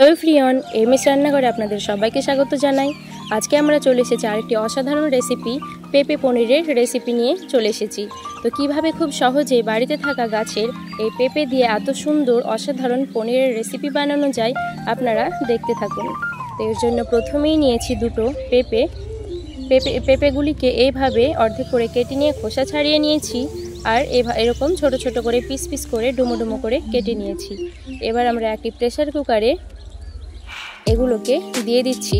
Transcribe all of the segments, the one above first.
Hello ফ্রিয়ন, MS রান্নাঘরে আপনাদের সবাইকে স্বাগত জানাই। আজকে আমরা চলে এসেছি আরেকটি অসাধারণ রেসিপি, পেঁপে পনিরের রেসিপি নিয়ে চলে এসেছি। তো কিভাবে খুব সহজে বাড়িতে থাকা গাছের এই পেঁপে দিয়ে এত সুন্দর অসাধারণ পনিরের রেসিপি বানানো যায়, আপনারা দেখতে থাকুন। তো এর জন্য প্রথমেই নিয়েছি দুটো পেঁপেগুলিকে এইভাবে অর্ধেক করে কেটে নিয়ে খোসা ছাড়িয়ে নিয়েছি, আর এরকম ছোট ছোট করে পিস পিস করে ডুমো ডুমো করে কেটে নিয়েছি। এবার আমরা একটি প্রেসার কুকারে এগুলোকে দিয়ে দিচ্ছি।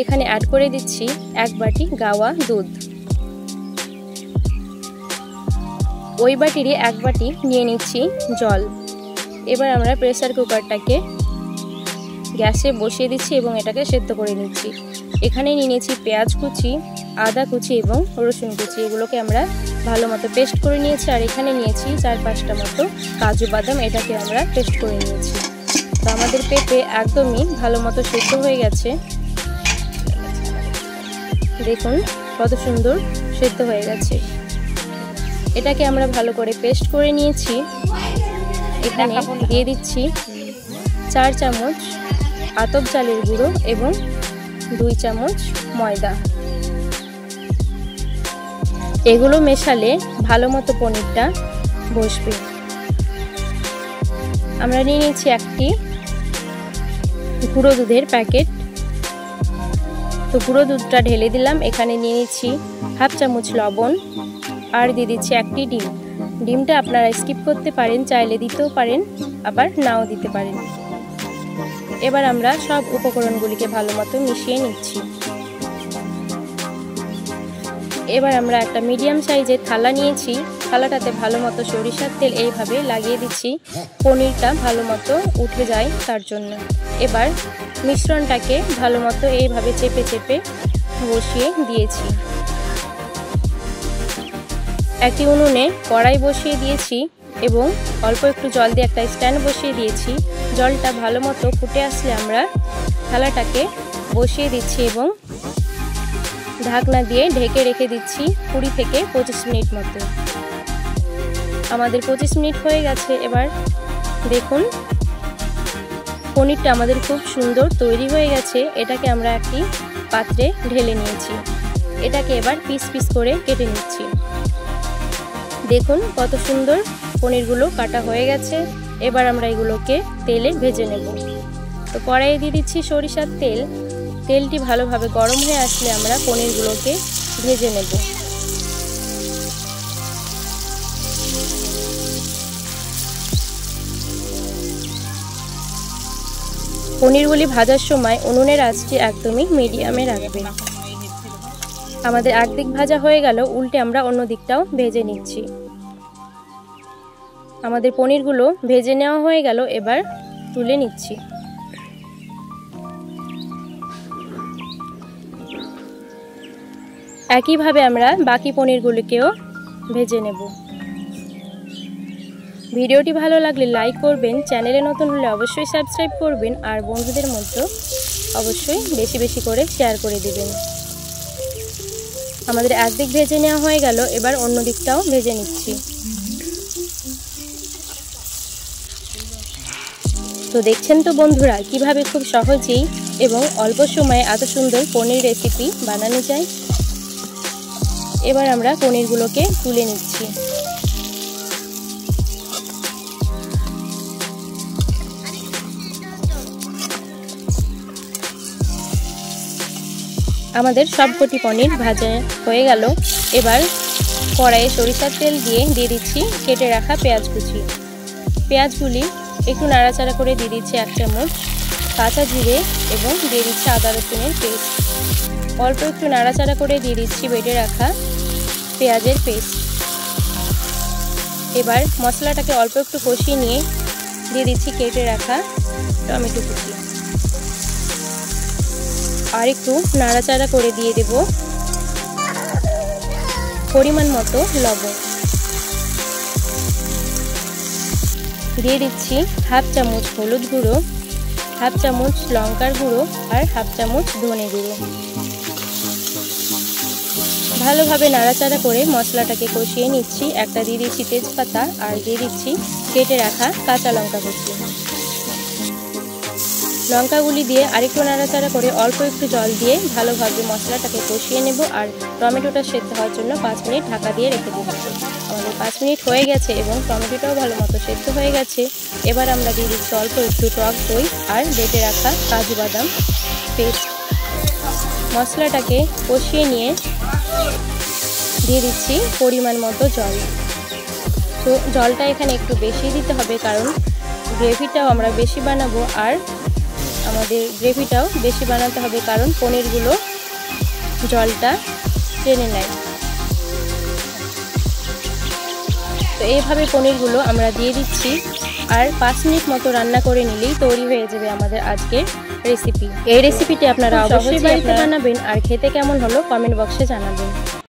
এখানে অ্যাড করে দিচ্ছি 1 বাটি গাওয়া দুধ। ওই বাটিরই 1 বাটি নিয়ে নিচ্ছি জল। এবার আমরা প্রেসার কুকারটাকে গ্যাসে বসিয়ে দিচ্ছি এবং এটাকে সেদ্ধ করে নিচ্ছি। এখানে নিয়ে নিয়েছি পেঁয়াজ কুচি, আদা কুচি এবং রসুন কুচি। এগুলোকে আমরা ভালো মতো পেস্ট করে নিয়েছি। আর এখানে নিয়েছি 4-5টা মতো কাজু বাদাম, এটাকে আমরা পেস্ট করে নিয়েছি। তো আমাদের পেঁপে একদমই ভালো মতো সেদ্ধ হয়ে গেছে। দেখুন কত সুন্দর সেদ্ধ হয়ে গেছে। এটাকে আমরা ভালো করে পেস্ট করে নিয়েছি। এখানে দিয়ে দিচ্ছি 4 চামচ আতপ চালের গুঁড়ো এবং 2 চামচ ময়দা। এগুলো মেশালে ভালো মতো পনিরটা বসবে। আমরা নিয়ে নিচ্ছি একটি গুঁড়ো দুধের প্যাকেট। তো গুঁড়ো দুধটা ঢেলে দিলাম। এখানে নিয়ে নিচ্ছি 1/2 চামচ লবণ, আর দিয়ে দিচ্ছি একটি ডিম। ডিমটা আপনারা স্কিপ করতে পারেন, চাইলে দিতেও পারেন, আবার নাও দিতে পারেন। এবার আমরা সব উপকরণগুলিকে ভালো মতো মিশিয়ে নিচ্ছি। এবার আমরা একটা মিডিয়াম সাইজের থালা নিয়েছি। থালাটাতে ভালো মতো সরিষার তেল এইভাবে লাগিয়ে দিচ্ছি, পনিরটা ভালো মতো উঠে যায় তার জন্য। এবার মিশ্রণটাকে ভালো মতো এইভাবে চেপে চেপে বসিয়ে দিয়েছি। একটি উনুনে কড়াই বসিয়ে দিয়েছি এবং অল্প একটু জল দিয়ে একটা স্ট্যান্ড বসিয়ে দিয়েছি। জলটা ভালো মতো ফুটে আসলে আমরা থালাটাকে বসিয়ে দিচ্ছি এবং ঢাকনা দিয়ে ঢেকে রেখে দিচ্ছি 20 থেকে 25 মিনিট মতো। আমাদের 25 মিনিট হয়ে গেছে। এবার দেখুন পনিরটা আমাদের খুব সুন্দর তৈরি হয়ে গেছে। এটাকে আমরা একটি পাত্রে ঢেলে নিয়েছি। এটাকে এবার পিস পিস করে কেটে নিচ্ছি। দেখুন কত সুন্দর পনিরগুলো কাটা হয়ে গেছে। এবার আমরা এগুলোকে তেলে ভেজে নেব। তো কড়াইয়ে দিয়ে দিচ্ছি সরিষার তেল। তেলটি ভালোভাবে গরম হয়ে আসলে আমরা পনিরগুলোকে ভেজে নেব। পনিরগুলি ভাজার সময় উনুনের আঁচটি একদমই মিডিয়ামে রাখবেন। আমাদের একদিক ভাজা হয়ে গেল, উল্টে আমরা অন্য দিকটাও ভেজে নিচ্ছি। আমাদের পনিরগুলো ভেজে নেওয়া হয়ে গেল। এবার তুলে নিচ্ছি। একইভাবে আমরা বাকি পনিরগুলিকেও ভেজে নেব। ভিডিওটি ভালো লাগলে লাইক করবেন, চ্যানেলে নতুন হলে অবশ্যই সাবস্ক্রাইব করবেন, আর বন্ধুদের মধ্যে অবশ্যই বেশি বেশি করে শেয়ার করে দিবেন। আমাদের একদিক ভেজে নেওয়া হয়ে গেল। এবার অন্য দিকটাও ভেজে নিচ্ছি। তো দেখছেন তো বন্ধুরা, কিভাবে খুব সহজেই এবং অল্প সময়ে এত সুন্দর পনির রেসিপি বানানো যায়। এবার আমরা পনিরগুলোকে তুলে নিচ্ছি। আমাদের সবকটি পনির ভাজা হয়ে গেল। এবার কড়াইয়ে সরিষার তেল দিয়ে দিচ্ছি কেটে রাখা পেঁয়াজ কুচি। পেঁয়াজগুলি একটু নাড়াচাড়া করে দিয়ে দিচ্ছি 1 চামচ কাঁচা জিরে এবং দিয়ে দিচ্ছি আদা রসুনের পেস্ট। অল্প একটু নাড়াচাড়া করে দিয়ে দিচ্ছি বেটে রাখা পেঁয়াজের পেস্ট। এবার মশলাটাকে অল্প একটু কষিয়ে নিয়ে দিয়ে দিচ্ছি কেটে রাখা টমেটো কুচি। আর একটু নাড়াচাড়া করে দিয়ে দেব পরিমাণ মতো লবণ। দিয়ে দিচ্ছি 1/2 চামচ হলুদ গুঁড়ো, 1/2 চামচ লঙ্কার গুঁড়ো আর 1/2 চামচ ধনে গুঁড়ো। ভালোভাবে নাড়াচাড়া করে মশলাটাকে কষিয়ে নিচ্ছি। একটা দিয়ে দিচ্ছি তেজপাতা, আর দিয়ে দিচ্ছি কেটে রাখা কাঁচা লঙ্কা কুচি। লঙ্কাগুলি দিয়ে আরেকটু নাড়াচাড়া করে অল্প একটু জল দিয়ে ভালোভাবে মশলাটাকে কষিয়ে নেব আর টমেটোটা সেদ্ধ হওয়ার জন্য 5 মিনিট ঢাকা দিয়ে রেখে দেব। আমাদের 5 মিনিট হয়ে গেছে এবং টমেটোটাও ভালো মতো সেদ্ধ হয়ে গেছে। এবার আমরা দিয়ে দিচ্ছি অল্প একটু টক দই আর বেটে রাখা কাজু বাদাম পেস্ট। মশলাটাকে কষিয়ে নিয়ে দিয়ে দিচ্ছি পরিমাণ মতো জল। তো জলটা এখানে একটু বেশি দিতে হবে, কারণ গ্রেভিটাও আমরা বেশি বানাবো আর আমাদের গ্রেভিটাও বেশি বানাতে হবে, কারণ পনিরগুলো জলটা টেনে নেয়। তো এইভাবে পনিরগুলো আমরা দিয়ে দিচ্ছি আর 5 মিনিট মতো রান্না করে নিলেই তৈরি হয়ে যাবে আমাদের আজকের রেসিপি। এই রেসিপিটি আপনারা অবশ্যই বাড়িতে বানাবেন আর খেতে কেমন হলো কমেন্ট বক্সে জানাবেন।